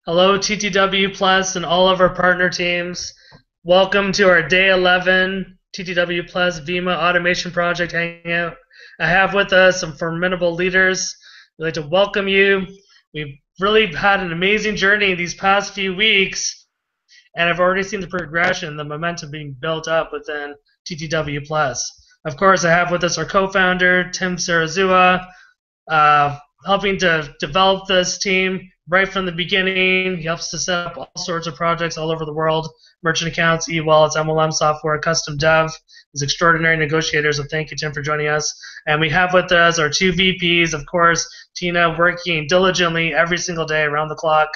Hello, TTW Plus and all of our partner teams. Welcome to our Day 11 TTW Plus Vemma Automation Project Hangout. I have with us some formidable leaders. We'd like to welcome you. We've really had an amazing journey these past few weeks, and I've already seen the progression, the momentum being built up within TTW Plus. Of course, I have with us our co-founder, Tim Sarazua, helping to develop this team right from the beginning. He helps to set up all sorts of projects all over the world, merchant accounts, e-wallets, MLM software, custom dev. He's extraordinary negotiator, so thank you, Tim, for joining us. And we have with us our two VPs, of course, Tina working diligently every single day around the clock,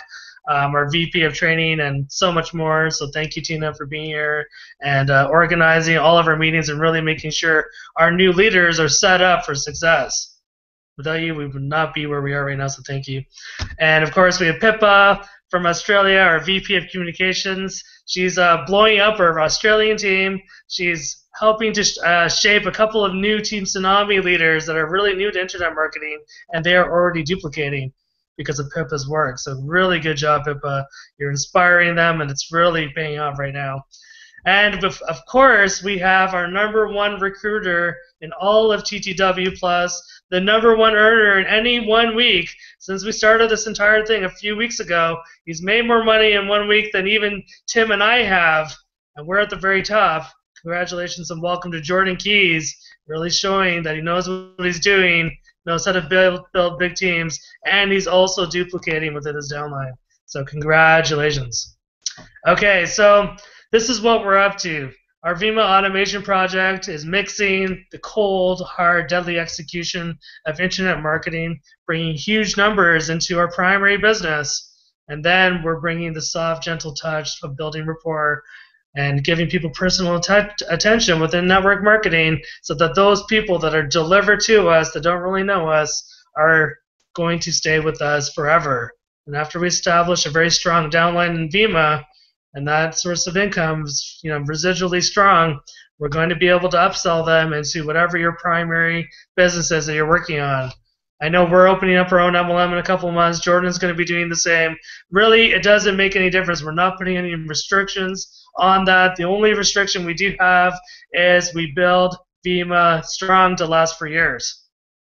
our VP of training, and so much more. So thank you, Tina, for being here and organizing all of our meetings and really making sure our new leaders are set up for success. Without you, we would not be where we are right now, so thank you. And, of course, we have Pippa from Australia, our VP of Communications. She's blowing up our Australian team. She's helping to shape a couple of new Team Tsunami leaders that are really new to internet marketing, and they are already duplicating because of Pippa's work. So really good job, Pippa. You're inspiring them, and it's really paying off right now. And, of course, we have our #1 recruiter in all of TTW+, the #1 earner in any 1 week since we started this entire thing a few weeks ago. He's made more money in 1 week than even Tim and I have, and we're at the very top. Congratulations and welcome to Jordan Keys, really showing that he knows what he's doing, knows how to build big teams, and he's also duplicating within his downline. So congratulations. Okay, so this is what we're up to. Our Vemma automation project is mixing the cold, hard, deadly execution of internet marketing, bringing huge numbers into our primary business, and then we're bringing the soft, gentle touch of building rapport and giving people personal attention within network marketing so that those people that are delivered to us that don't really know us are going to stay with us forever. And after we establish a very strong downline in Vemma, and that source of income is, residually strong, we're going to be able to upsell them into whatever your primary business is that you're working on. I know we're opening up our own MLM in a couple of months. Jordan's going to be doing the same. Really, it doesn't make any difference. We're not putting any restrictions on that. The only restriction we do have is we build Vemma strong to last for years.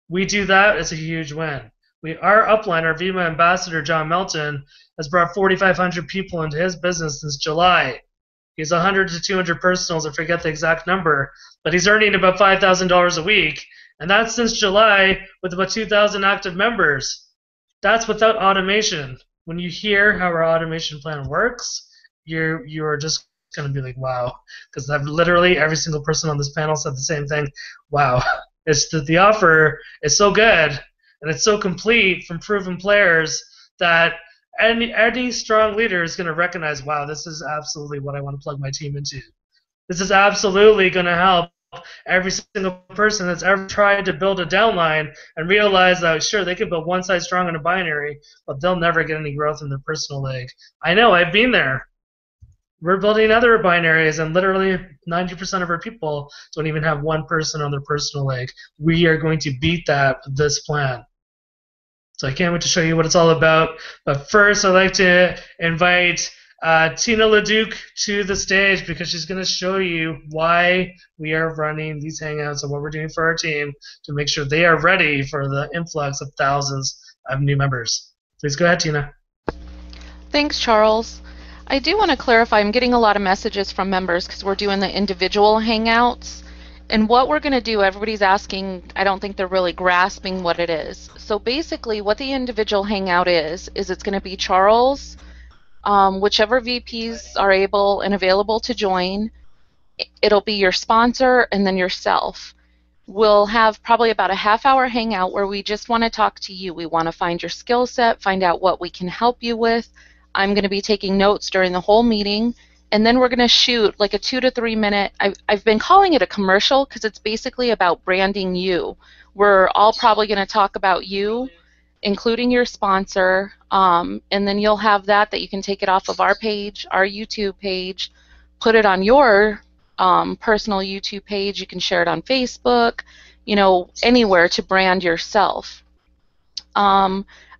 We do that, it's a huge win. Our upline, our Vemma ambassador, John Melton, has brought 4,500 people into his business since July. He's 100 to 200 personals, I forget the exact number, but he's earning about $5,000 a week, and that's since July with about 2,000 active members. That's without automation. When you hear how our automation plan works, you're just going to be like, wow, because literally every single person on this panel said the same thing. Wow, it's the offer is so good and it's so complete from proven players that any strong leader is going to recognize, wow, this is absolutely what I want to plug my team into. This is absolutely going to help every single person that's ever tried to build a downline and realize that, sure, they can build one side strong in a binary, but they'll never get any growth in their personal leg. I know, I've been there. We're building other binaries, and literally 90% of our people don't even have one person on their personal leg. We are going to beat that with this plan. So I can't wait to show you what it's all about. But first, I'd like to invite Tina LaDuke to the stage because she's going to show you why we are running these Hangouts and what we're doing for our team to make sure they are ready for the influx of thousands of new members. Please go ahead, Tina. Thanks, Charles. I do want to clarify, I'm getting a lot of messages from members because we're doing the individual Hangouts. And what we're going to do, everybody's asking, I don't think they're really grasping what it is. So basically what the individual Hangout is it's going to be Charles, whichever VPs are able and available to join. It'll be your sponsor and then yourself. We'll have probably about a half-hour Hangout where we just want to talk to you. We want to find your skill set, find out what we can help you with. I'm going to be taking notes during the whole meeting. And then we're going to shoot like a 2 to 3 minute, I've been calling it a commercial because it's basically about branding you. We're all probably going to talk about you, including your sponsor, and then you'll have that you can take it off of our page, our YouTube page, put it on your personal YouTube page. You can share it on Facebook, anywhere to brand yourself.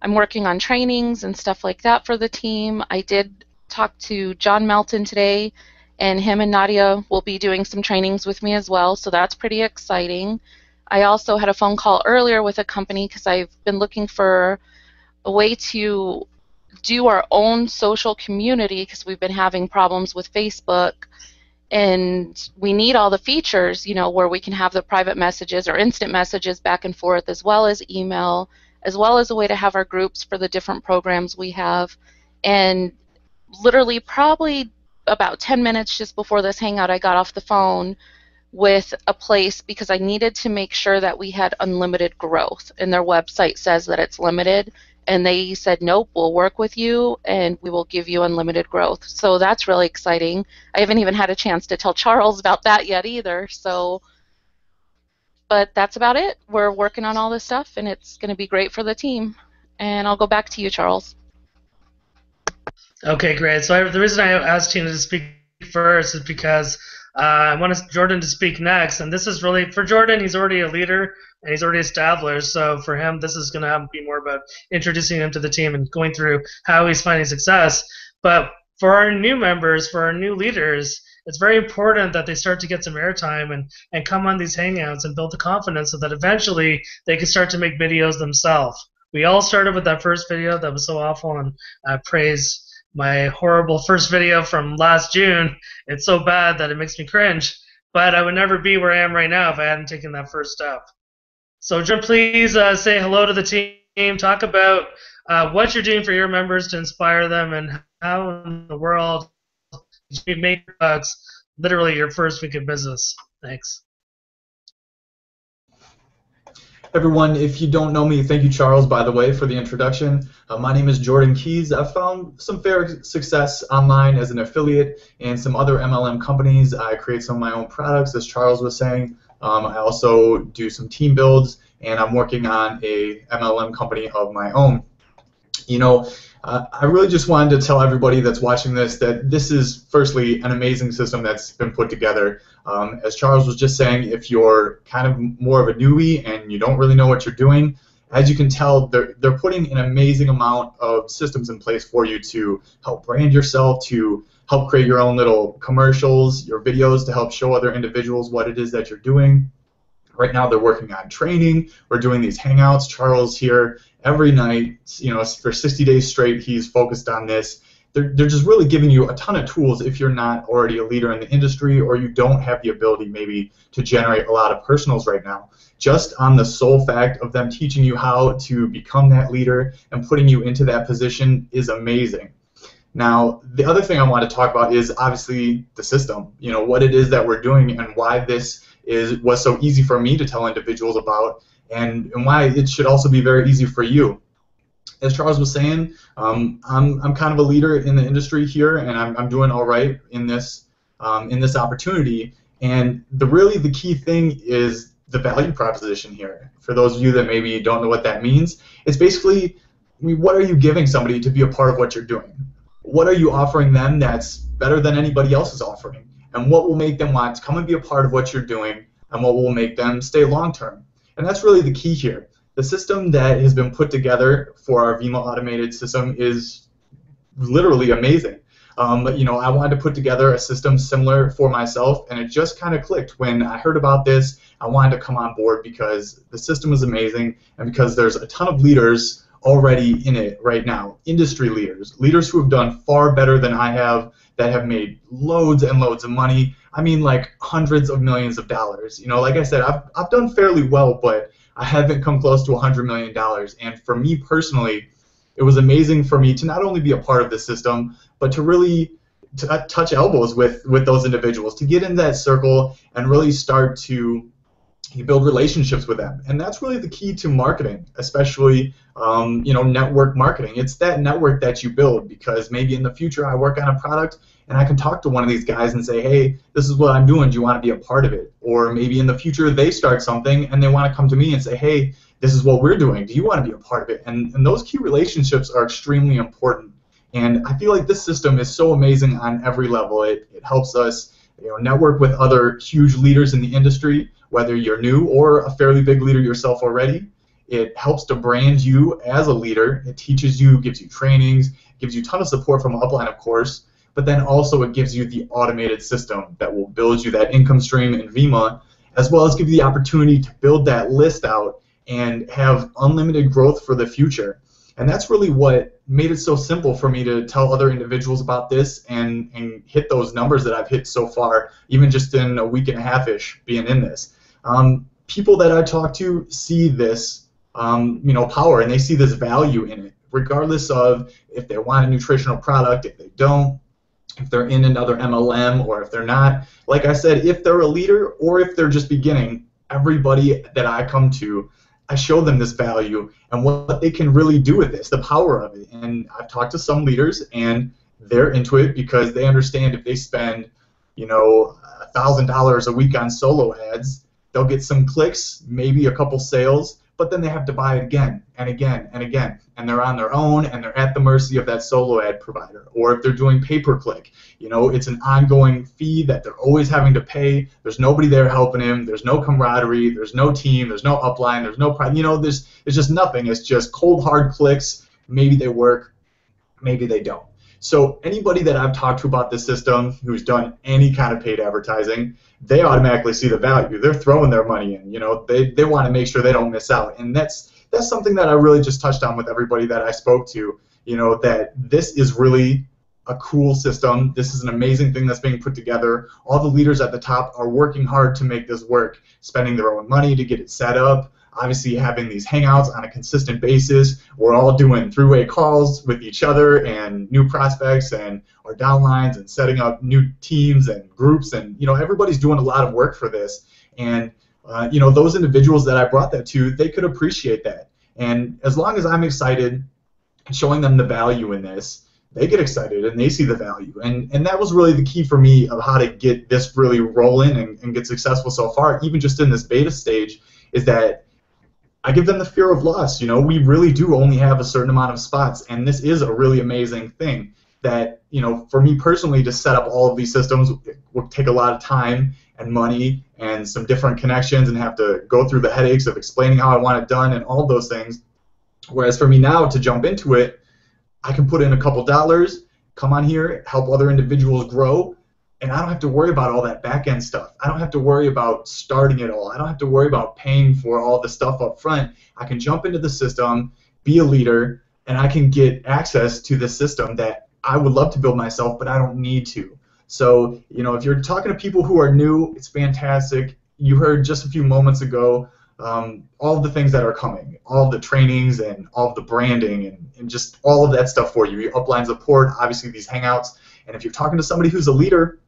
I'm working on trainings and stuff like that for the team. I did talk to John Melton today, and him and Nadia will be doing some trainings with me as well, so that's pretty exciting. I also had a phone call earlier with a company because I've been looking for a way to do our own social community because we've been having problems with Facebook, and we need all the features, where we can have the private messages or instant messages back and forth, as well as email, as well as a way to have our groups for the different programs we have. And literally probably about 10 minutes just before this hangout, I got off the phone with a place because I needed to make sure that we had unlimited growth, and their website says that it's limited, and they said, nope, we'll work with you and we will give you unlimited growth. So that's really exciting. I haven't even had a chance to tell Charles about that yet either. But that's about it. We're working on all this stuff, and it's going to be great for the team. And I'll go back to you, Charles. Okay, great. So the reason I asked Tina to speak first is because I want Jordan to speak next, and this is really for Jordan. He's already a leader and he's already established, so for him, this is going to be more about introducing him to the team and going through how he's finding success. But for our new members, for our new leaders, it's very important that they start to get some airtime and come on these hangouts and build the confidence so that eventually they can start to make videos themselves. We all started with that first video that was so awful, and I praise my horrible first video from last June. It's so bad that it makes me cringe, but I would never be where I am right now if I hadn't taken that first step. So Jim, please say hello to the team. Talk about what you're doing for your members to inspire them, and how in the world you make bucks literally your first week of business. Thanks. Everyone, if you don't know me, thank you, Charles, by the way, for the introduction. My name is Jordan Keys. I've found some fair success online as an affiliate in some other MLM companies. I create some of my own products, as Charles was saying. I also do some team builds, and I'm working on a MLM company of my own. I really just wanted to tell everybody that's watching this that this is, firstly, an amazing system that's been put together. As Charles was just saying, if you're kind of more of a newbie and you don't really know what you're doing, as you can tell, they're putting an amazing amount of systems in place for you to help brand yourself, to help create your own little commercials, your videos, to help show other individuals what it is that you're doing. Right now they're working on training. We're doing these hangouts. Charles here every night, for 60 days straight, he's focused on this. They're just really giving you a ton of tools if you're not already a leader in the industry, or you don't have the ability maybe to generate a lot of personals right now. Just on the sole fact of them teaching you how to become that leader and putting you into that position is amazing. Now, the other thing I want to talk about is obviously the system, what it is that we're doing and why this was so easy for me to tell individuals about, and why it should also be very easy for you. As Charles was saying, I'm kind of a leader in the industry here, and I'm doing all right in this opportunity. And the key thing is the value proposition here. For those of you that maybe don't know what that means, it's basically, what are you giving somebody to be a part of what you're doing? What are you offering them that's better than anybody else is offering? And what will make them want to come and be a part of what you're doing, and what will make them stay long term? And that's really the key here. The system that has been put together for our Vemma automated system is literally amazing. I wanted to put together a system similar for myself, and it just kind of clicked. When I heard about this, I wanted to come on board because the system is amazing, and because there's a ton of leaders already in it right now, industry leaders who have done far better than I have, that have made loads and loads of money. I mean, like hundreds of millions of dollars. Like I said, I've done fairly well, but I haven't come close to $100 million. And for me personally, it was amazing for me to not only be a part of the system, but to really touch elbows with those individuals, to get in that circle and really start to build relationships with them. And that's really the key to marketing, especially network marketing. It's that network that you build, because maybe in the future I work on a product and I can talk to one of these guys and say, hey, this is what I'm doing, do you want to be a part of it? Or maybe in the future they start something and they want to come to me and say, hey, this is what we're doing, do you want to be a part of it? And those key relationships are extremely important. And I feel like this system is so amazing on every level. It helps us network with other huge leaders in the industry, whether you're new or a fairly big leader yourself already. It helps to brand you as a leader. It teaches you, gives you trainings, gives you a ton of support from upline, of course, but then also it gives you the automated system that will build you that income stream in Vemma, as well as give you the opportunity to build that list out and have unlimited growth for the future. And that's really what made it so simple for me to tell other individuals about this and hit those numbers that I've hit so far, even just in a week and a half-ish being in this. People that I talk to see this power, and they see this value in it, regardless of if they want a nutritional product, if they don't, if they're in another MLM, or if they're not. Like I said, if they're a leader or if they're just beginning, everybody that I come to, I show them this value and what they can really do with this, the power of it. And I've talked to some leaders, and they're into it because they understand if they spend, $1,000 a week on solo ads, they'll get some clicks, maybe a couple sales, but then they have to buy it again and again and again. And they're on their own, and they're at the mercy of that solo ad provider. Or if they're doing pay-per-click, it's an ongoing fee that they're always having to pay. There's nobody there helping him. There's no camaraderie. There's no team. There's no upline. There's no pride. There's just nothing. It's just cold, hard clicks. Maybe they work. Maybe they don't. So anybody that I've talked to about this system who's done any kind of paid advertising, they automatically see the value. They're throwing their money in. They want to make sure they don't miss out. And that's something that I really just touched on with everybody that I spoke to, that this is really a cool system. This is an amazing thing that's being put together. All the leaders at the top are working hard to make this work, spending their own money to get it set up, obviously having these hangouts on a consistent basis. We're all doing three-way calls with each other and new prospects and our downlines and setting up new teams and groups, and everybody's doing a lot of work for this. And those individuals that I brought that to, they could appreciate that. And as long as I'm excited and showing them the value in this, they get excited and they see the value. And that was really the key for me of how to get this really rolling and get successful so far, even just in this beta stage, is that I give them the fear of loss. We really do only have a certain amount of spots, and this is a really amazing thing that, for me personally, to set up all of these systems will take a lot of time and money and some different connections, and have to go through the headaches of explaining how I want it done and all those things. Whereas for me now to jump into it, I can put in a couple dollars, come on here, help other individuals grow, and I don't have to worry about all that back-end stuff. I don't have to worry about starting it all. I don't have to worry about paying for all the stuff up front. I can jump into the system, be a leader, and I can get access to the system that I would love to build myself, but I don't need to. So, if you're talking to people who are new, it's fantastic. You heard just a few moments ago all of the things that are coming, all of the trainings and all of the branding and just all of that stuff for you. Your upline support, obviously these hangouts. And if you're talking to somebody who's a leader,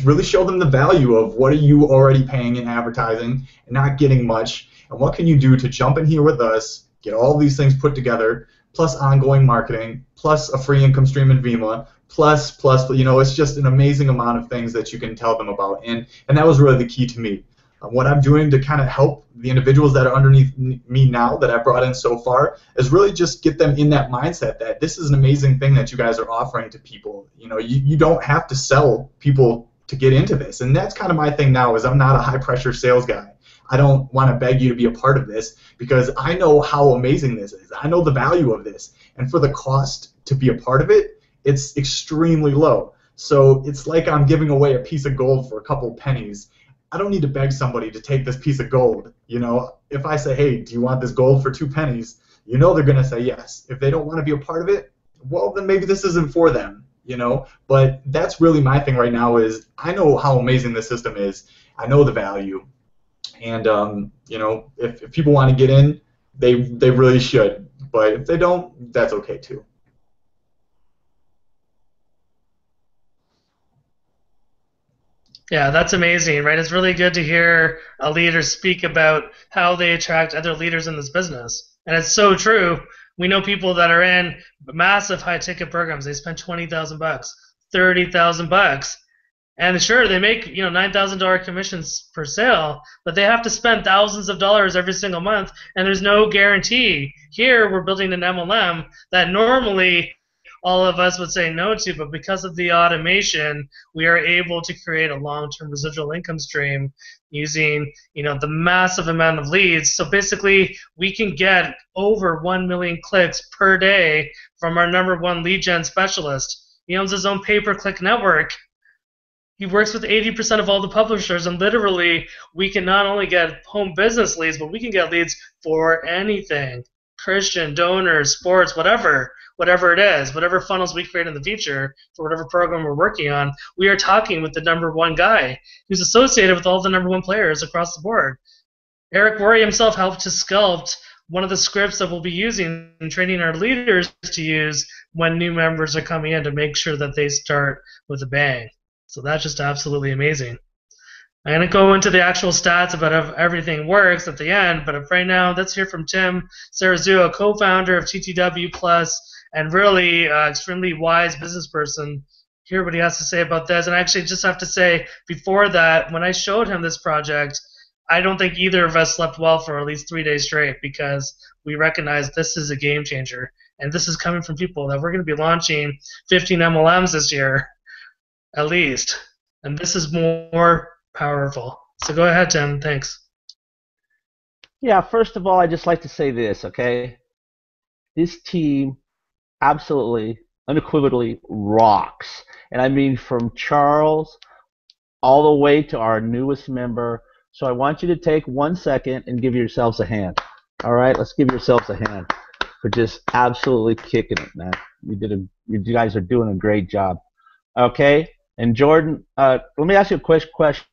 really show them the value of what are you already paying in advertising and not getting much, and what can you do to jump in here with us, get all these things put together, plus ongoing marketing, plus a free income stream in Vemma, plus, it's just an amazing amount of things that you can tell them about. And that was really the key to me. What I'm doing to kind of help the individuals that are underneath me now that I've brought in so far is really just get them in that mindset that this is an amazing thing that you guys are offering to people. You don't have to sell people to get into this. And that's kind of my thing now, is I'm not a high-pressure sales guy. I don't want to beg you to be a part of this, because I know how amazing this is. I know the value of this. And for the cost to be a part of it, it's extremely low. So it's like I'm giving away a piece of gold for a couple pennies. I don't need to beg somebody to take this piece of gold. If I say, hey, do you want this gold for 2 pennies? They're going to say yes. If they don't want to be a part of it, well, then maybe this isn't for them. But that's really my thing right now, is I know how amazing this system is. I know the value. And, if people want to get in, they really should. But if they don't, that's okay too. Yeah, that's amazing, right? It's really good to hear a leader speak about how they attract other leaders in this business. And it's so true. We know people that are in massive high-ticket programs. They spend $20,000, $30,000, and sure, they make $9,000 commissions per sale, but they have to spend thousands of dollars every single month, and there's no guarantee. Here, we're building an MLM that normally all of us would say no to, but because of the automation, we are able to create a long-term residual income stream using, the massive amount of leads. So basically, we can get over 1 million clicks per day from our number one lead gen specialist. He owns his own pay-per-click network. He works with 80% of all the publishers, and literally, we can not only get home business leads, but we can get leads for anything. Christian, donors, sports, whatever it is, whatever funnels we create in the future for whatever program we're working on, we are talking with the number one guy who's associated with all the number one players across the board. Eric Worre himself helped to sculpt one of the scripts that we'll be using and training our leaders to use when new members are coming in to make sure that they start with a bang. So that's just absolutely amazing. I'm going to go into the actual stats about how everything works at the end, but right now, let's hear from Tim Sarazuo, co-founder of TTW Plus, and really extremely wise business person. Hear what he has to say about this. And I actually just have to say, before that, when I showed him this project, I don't think either of us slept well for at least 3 days straight because we recognized this is a game changer. And this is coming from people that we're going to be launching 15 MLMs this year, at least. And this is more powerful. So go ahead, Tim. Thanks. Yeah, first of all, I'd just like to say this, okay? This team absolutely, unequivocally rocks. And I mean from Charles all the way to our newest member. So I want you to take 1 second and give yourselves a hand. All right? Let's give yourselves a hand for just absolutely kicking it, man. You guys are doing a great job. Okay? And Jordan, let me ask you a quick question,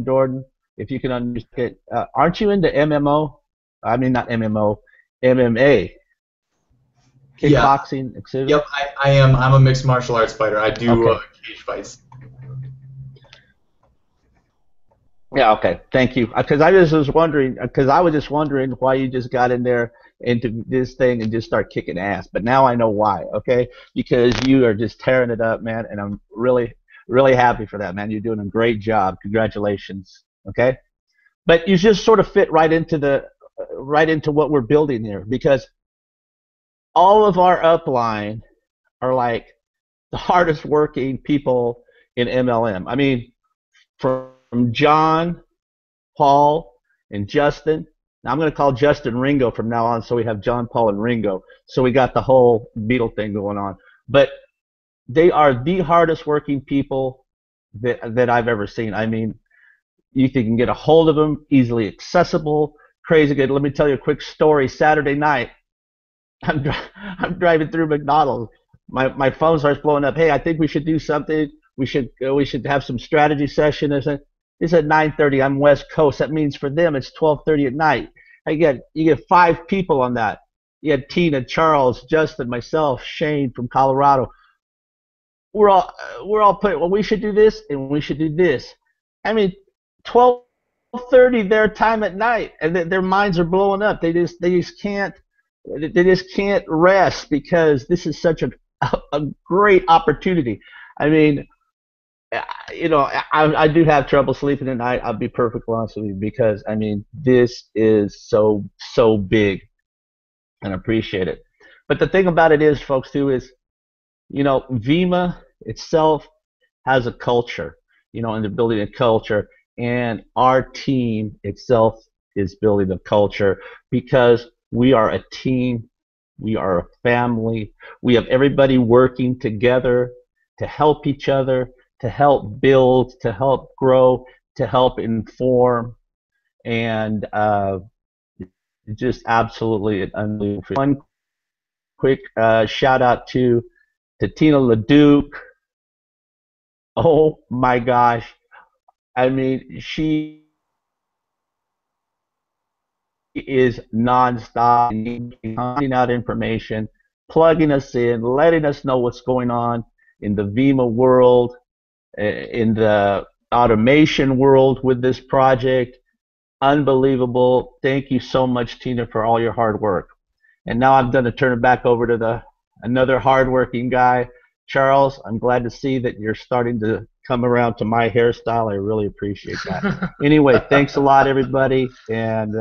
Jordan, if you can understand. Aren't you into MMO? I mean, not MMO, MMA. Kickboxing, etc. Yep, I am. I'm a mixed martial arts fighter. I do cage fights. Yeah, okay. Thank you. Because I was just wondering why you just got in there into this thing and just start kicking ass. But now I know why, okay? Because you are just tearing it up, man, and I'm really, really happy for that, man. You're doing a great job. Congratulations, okay? But you just sort of fit right into what we're building here, because all of our upline are like the hardest working people in MLM. I mean, from John, Paul, and Justin. Now I'm going to call Justin Ringo from now on, so we have John, Paul, and Ringo. So we got the whole Beatle thing going on. But they are the hardest working people that I've ever seen. I mean, you can get a hold of them, easily accessible, crazy good. Let me tell you a quick story. Saturday night, I'm driving through McDonald's. My phone starts blowing up. Hey, I think we should do something. We should have some strategy session. It's at 9:30. I'm West Coast. That means for them it's 12:30 at night. You get 5 people on that. You had Tina, Charles, Justin, myself, Shane from Colorado. We're all putting, well, we should do this and we should do this. I mean, 12:30 their time at night, and their minds are blowing up. They just can't rest because this is such a great opportunity. I mean, I do have trouble sleeping at night. I'll be perfectly honest with you, because I mean, this is so big, and I appreciate it. But the thing about it is, folks, too, is Vemma itself has a culture, and they're building a culture, and our team itself is building a culture because we are a team, we are a family, we have everybody working together to help each other, to help build, to help grow, to help inform, and just absolutely unbelievable. One quick shout out to Tina LaDuke. Oh my gosh. I mean, she is nonstop finding out information, plugging us in, letting us know what's going on in the Vemma world, in the automation world with this project. Unbelievable. Thank you so much, Tina, for all your hard work. And now I'm going to turn it back over to another hardworking guy, Charles. I'm glad to see that you're starting to come around to my hairstyle. I really appreciate that. Anyway, thanks a lot, everybody, and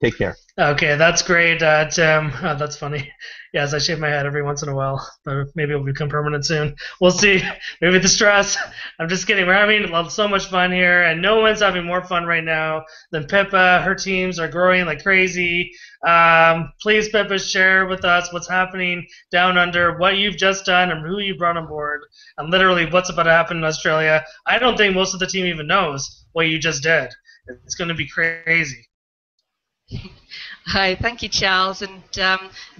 Take care. Okay, that's great, Tim. That's funny. Yes, I shave my head every once in a while, but maybe it'll become permanent soon. We'll see. Maybe the stress. I'm just kidding. We're having so much fun here, and no one's having more fun right now than Pippa. Her teams are growing like crazy. Please, Pippa, share with us what's happening down under, what you've just done, and who you brought on board, and literally what's about to happen in Australia. I don't think most of the team even knows what you just did. It's going to be crazy. Hi, thank you, Charles, and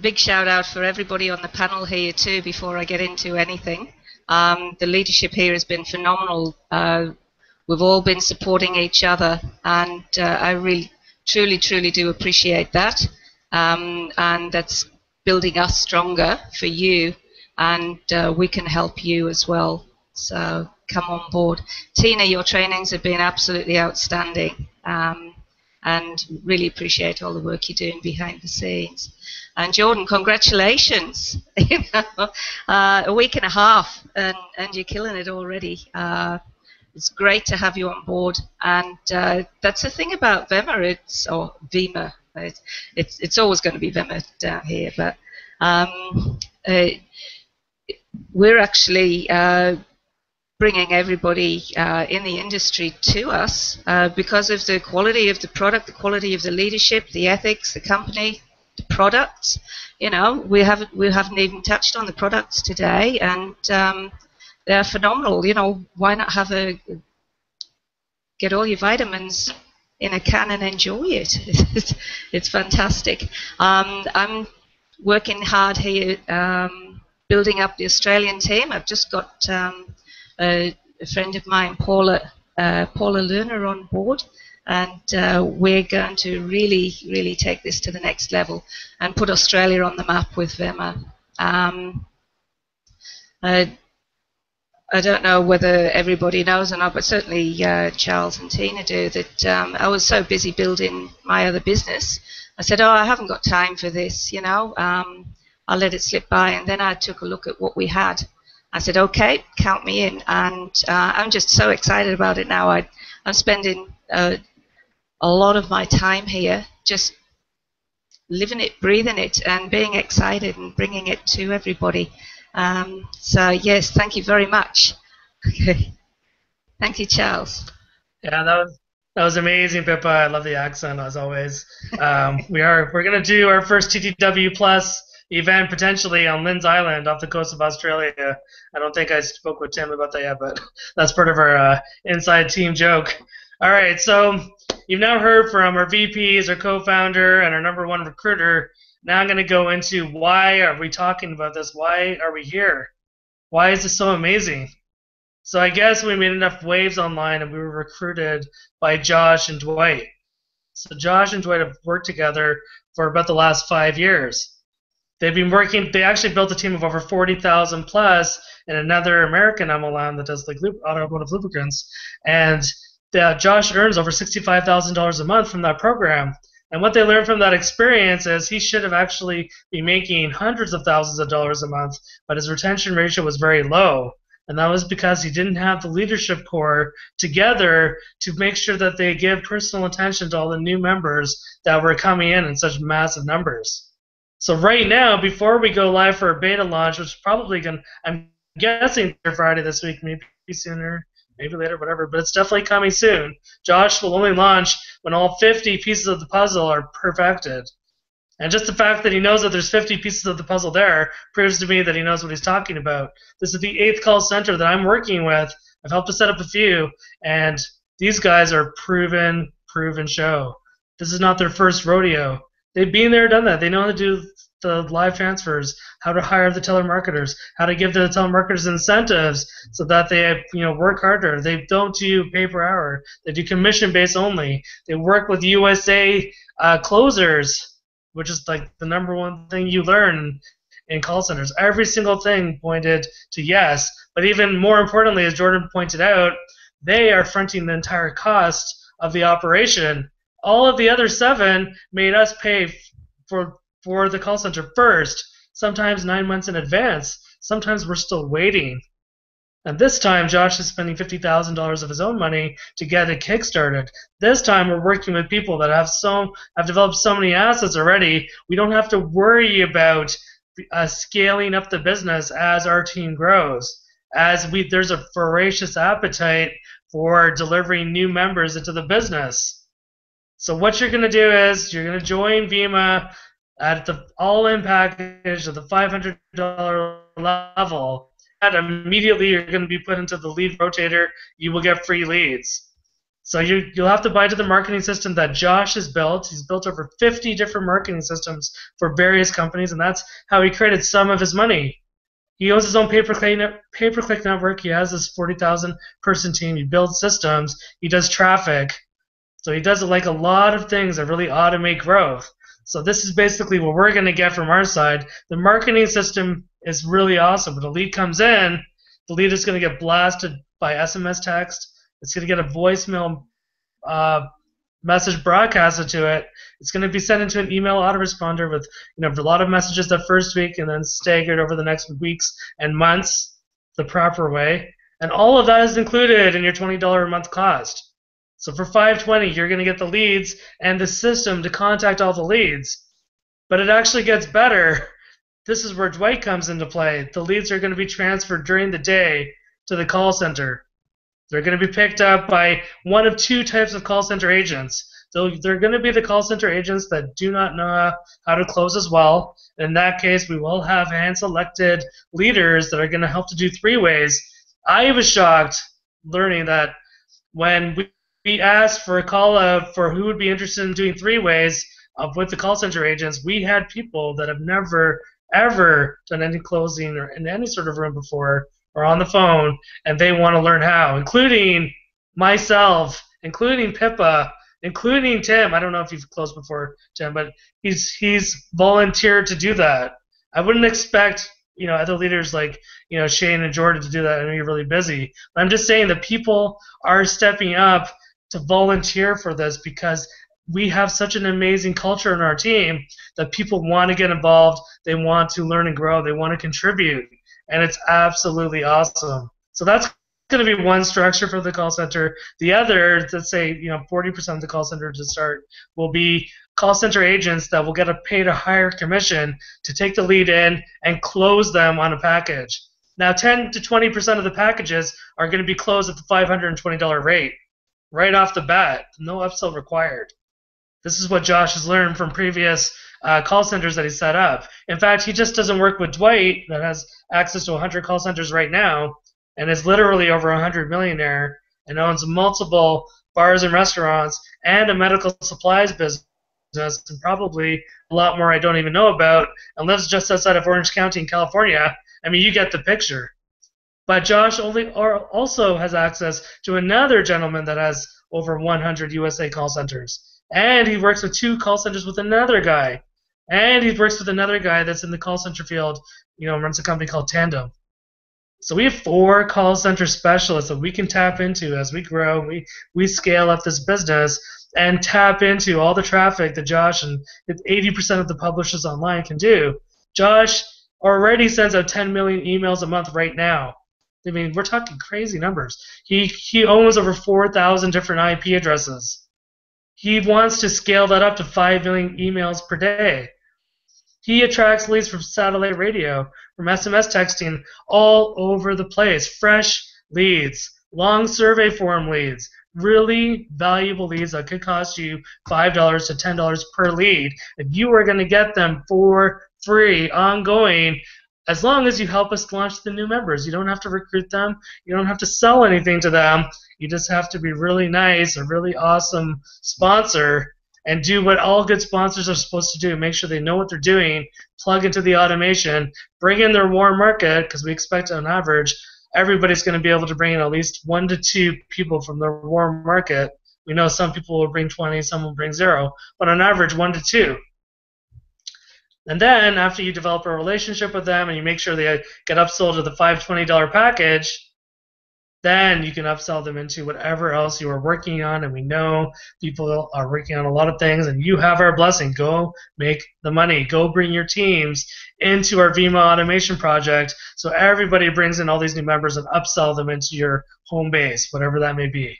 big shout out for everybody on the panel here too before I get into anything. The leadership here has been phenomenal. We've all been supporting each other, and I really, truly do appreciate that. And that's building us stronger for you, and we can help you as well. So come on board. Tina, your trainings have been absolutely outstanding. And really appreciate all the work you're doing behind the scenes. And Jordan, congratulations! A week and a half, and you're killing it already. It's great to have you on board, and that's the thing about Vemma. Vemma. It's always going to be Vemma down here, but we're actually bringing everybody in the industry to us because of the quality of the product, the quality of the leadership, the ethics, the company, the products. You know, we haven't even touched on the products today, and they're phenomenal. You know, why not get all your vitamins in a can and enjoy it? It's fantastic. I'm working hard here, building up the Australian team. I've just got a friend of mine, Paula Lerner, on board, and we're going to really take this to the next level and put Australia on the map with Vemma. I don't know whether everybody knows or not, but certainly Charles and Tina do, that I was so busy building my other business. I said, I haven't got time for this, you know. I'll let it slip by, and then I took a look at what we had. I said, okay, count me in, and I'm just so excited about it now. I'm spending a lot of my time here just living it, breathing it, and being excited and bringing it to everybody. So, yes, thank you very much. Okay. Thank you, Charles. Yeah, that was amazing, Pippa. I love the accent, as always. We're going to do our first TTW Plus event potentially on Lynn's Island off the coast of Australia. I don't think I spoke with Tim about that yet, but that's part of our inside team joke. All right, so you've now heard from our VPs, our co-founder, and our #1 recruiter. Now I'm going to go into why are we talking about this? Why are we here? Why is this so amazing? So I guess we made enough waves online and we were recruited by Josh and Dwight. So Josh and Dwight have worked together for about the last 5 years. They've been working. They actually built a team of over 40,000 plus in another American MLM that does like automotive lubricants, and Josh earns over $65,000 a month from that program. And what they learned from that experience is he should have actually been making hundreds of thousands of dollars a month, but his retention ratio was very low. And that was because he didn't have the leadership core together to make sure that they give personal attention to all the new members that were coming in such massive numbers. So right now, before we go live for a beta launch, which is probably I'm guessing Friday this week, maybe sooner, maybe later, whatever, but it's definitely coming soon. Josh will only launch when all 50 pieces of the puzzle are perfected. And just the fact that he knows that there's 50 pieces of the puzzle there proves to me that he knows what he's talking about. This is the 8th call center that I'm working with. I've helped to set up a few, and these guys are proven show. This is not their first rodeo. They've been there, done that. They know how to do the live transfers, how to hire the telemarketers, how to give the telemarketers incentives so that they work harder. They don't do pay per hour. They do commission based only. They work with USA closers, which is like the #1 thing you learn in call centers. Every single thing pointed to yes, but even more importantly, as Jordan pointed out, they are fronting the entire cost of the operation. All of the other 7 made us pay for the call center first, sometimes 9 months in advance. Sometimes we're still waiting. And this time, Josh is spending $50,000 of his own money to get it kickstarted. This time, we're working with people that have developed so many assets already. We don't have to worry about scaling up the business as our team grows. There's a voracious appetite for delivering new members into the business. So what you're going to do is you're going to join Vemma at the all-in package of the $500 level. And immediately you're going to be put into the lead rotator. You will get free leads. So you'll have to buy into the marketing system that Josh has built. He's built over 50 different marketing systems for various companies, and that's how he created some of his money. He owns his own pay-per-click network. He has this 40,000 person team. He builds systems. He does traffic. So he does like a lot of things that really automate growth. So this is basically what we're going to get from our side. The marketing system is really awesome. When a lead comes in, the lead is going to get blasted by SMS text. It's going to get a voicemail message broadcasted to it. It's going to be sent into an email autoresponder with a lot of messages the first week and then staggered over the next weeks and months the proper way. And all of that is included in your $20 a month cost. So for $520, you're going to get the leads and the system to contact all the leads. But it actually gets better. This is where Dwight comes into play. The leads are going to be transferred during the day to the call center. They're going to be picked up by one of two types of call center agents. So they're going to be the call center agents that do not know how to close as well. In that case, we will have hand-selected leaders that are going to help to do three-ways. I was shocked learning that when we asked for a call out for who would be interested in doing three-ways with the call center agents, we had people that have never, ever done any closing or in any sort of room before or on the phone, and they want to learn how, including myself, including Pippa, including Tim. I don't know if you've closed before, Tim, but he's volunteered to do that. I wouldn't expect other leaders like Shane and Jordan to do that. I know you're really busy, but I'm just saying that people are stepping up to volunteer for this because we have such an amazing culture in our team that people want to get involved, they want to learn and grow, they want to contribute, and it's absolutely awesome. So that's going to be one structure for the call center. The other, let's say 40% of the call center to start, will be call center agents that will get paid a higher commission to take the lead in and close them on a package. Now 10 to 20% of the packages are going to be closed at the $520 rate. Right off the bat, no upsell required. This is what Josh has learned from previous call centers that he set up. In fact, he just doesn't work with Dwight that has access to 100 call centers right now and is literally over a $100 millionaire and owns multiple bars and restaurants and a medical supplies business and probably a lot more I don't even know about and lives just outside of Orange County in California. I mean, you get the picture. But Josh also has access to another gentleman that has over 100 USA call centers. And he works with 2 call centers with another guy. And he works with another guy that's in the call center field, runs a company called Tandem. So we have 4 call center specialists that we can tap into as we grow. We scale up this business and tap into all the traffic that Josh and 80% of the publishers online can do. Josh already sends out 10 million emails a month right now. I mean, we're talking crazy numbers. He owns over 4,000 different IP addresses. He wants to scale that up to 5 million emails per day. He attracts leads from satellite radio, from SMS texting, all over the place. Fresh leads, long survey form leads, really valuable leads that could cost you $5 to $10 per lead. And you are going to get them for free, ongoing, as long as you help us launch the new members. You don't have to recruit them. You don't have to sell anything to them. You just have to be really nice, a really awesome sponsor, and do what all good sponsors are supposed to do. Make sure they know what they're doing, plug into the automation, bring in their warm market, because we expect on average everybody's going to be able to bring in at least 1 to 2 people from their warm market. We know some people will bring 20, some will bring 0, but on average 1 to 2. And then after you develop a relationship with them and you make sure they get upsold to the $520 package, then you can upsell them into whatever else you are working on. And we know people are working on a lot of things, and you have our blessing. Go make the money. Go bring your teams into our Vemma automation project So everybody brings in all these new members and upsell them into your home base, whatever that may be.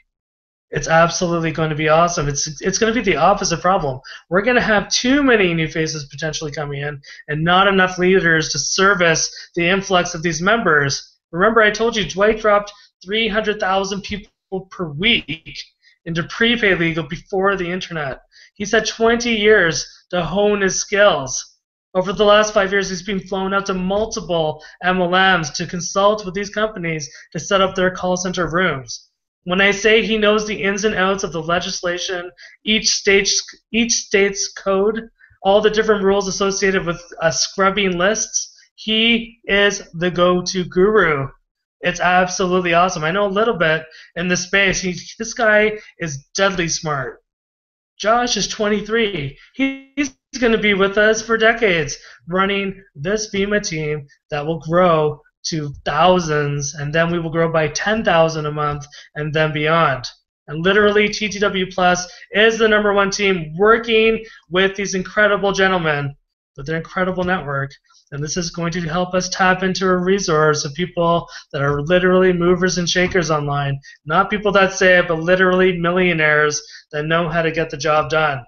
It's absolutely going to be awesome. It's going to be the opposite problem. We're going to have too many new faces potentially coming in and not enough leaders to service the influx of these members. Remember, I told you Dwight dropped 300,000 people per week into prepaid legal before the internet. He's had 20 years to hone his skills. Over the last 5 years, he's been flown out to multiple MLMs to consult with these companies to set up their call center rooms. When I say he knows the ins and outs of the legislation, each state's code, all the different rules associated with scrubbing lists, he is the go-to guru. It's absolutely awesome. I know a little bit in this space. This guy is deadly smart. Josh is 23. He's going to be with us for decades, running this Vemma team that will grow to thousands, and then we will grow by 10,000 a month and then beyond. And literally, TTW Plus is the #1 team working with these incredible gentlemen with their incredible network. And this is going to help us tap into a resource of people that are literally movers and shakers online. Not people that say it, but literally millionaires that know how to get the job done.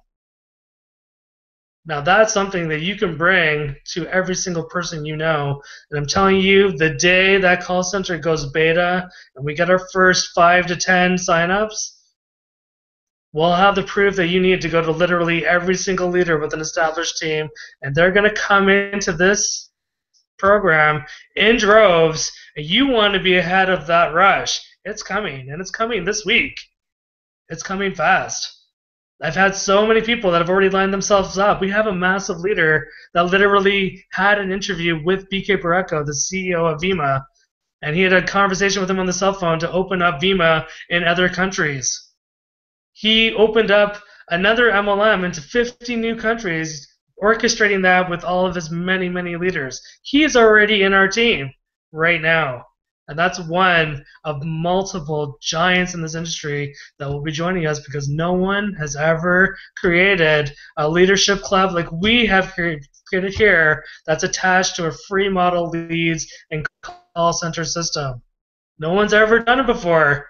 Now that's something that you can bring to every single person you know. And I'm telling you, the day that call center goes beta and we get our first 5 to 10 signups, we'll have the proof that you need to go to literally every single leader with an established team, and they're going to come into this program in droves, and you want to be ahead of that rush. It's coming, and it's coming this week. It's coming fast. I've had so many people that have already lined themselves up. We have a massive leader that literally had an interview with BK Barreco, the CEO of Vemma, and he had a conversation with him on the cell phone to open up Vemma in other countries. He opened up another MLM into 50 new countries, orchestrating that with all of his many, many leaders. He is already in our team right now. And that's one of multiple giants in this industry that will be joining us, because no one has ever created a leadership club like we have created here that's attached to a free model leads and call center system. No one's ever done it before.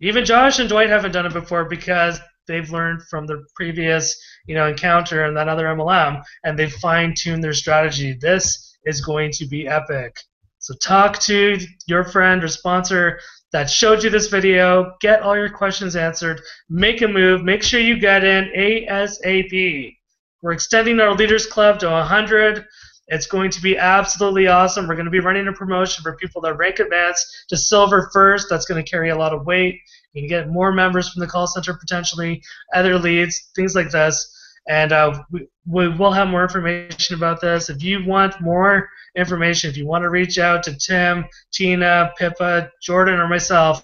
Even Josh and Dwight haven't done it before because they've learned from the previous encounter in that other MLM, and they've fine-tuned their strategy. This is going to be epic. So talk to your friend or sponsor that showed you this video. Get all your questions answered. Make a move. Make sure you get in ASAP. We're extending our Leaders Club to 100. It's going to be absolutely awesome. We're going to be running a promotion for people that rank advanced to silver first. That's going to carry a lot of weight. You can get more members from the call center potentially, other leads, things like this. And we will have more information about this. If you want more information, if you want to reach out to Tim, Tina, Pippa, Jordan, or myself,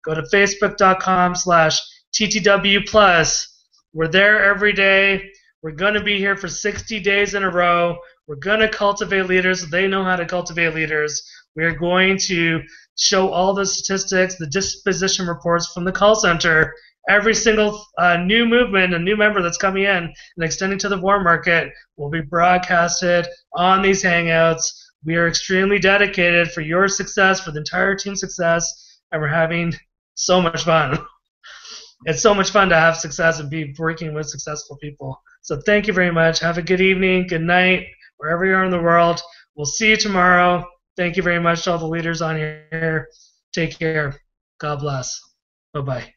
go to facebook.com/TTW+. We're there every day. We're going to be here for 60 days in a row. We're going to cultivate leaders so they know how to cultivate leaders. We are going to show all the statistics, the disposition reports from the call center. Every single new movement, a new member that's coming in and extending to the warm market will be broadcasted on these Hangouts. We are extremely dedicated for your success, for the entire team's success, and we're having so much fun. It's so much fun to have success and be working with successful people. So thank you very much. Have a good evening, good night, wherever you are in the world. We'll see you tomorrow. Thank you very much to all the leaders on here. Take care. God bless. Bye-bye.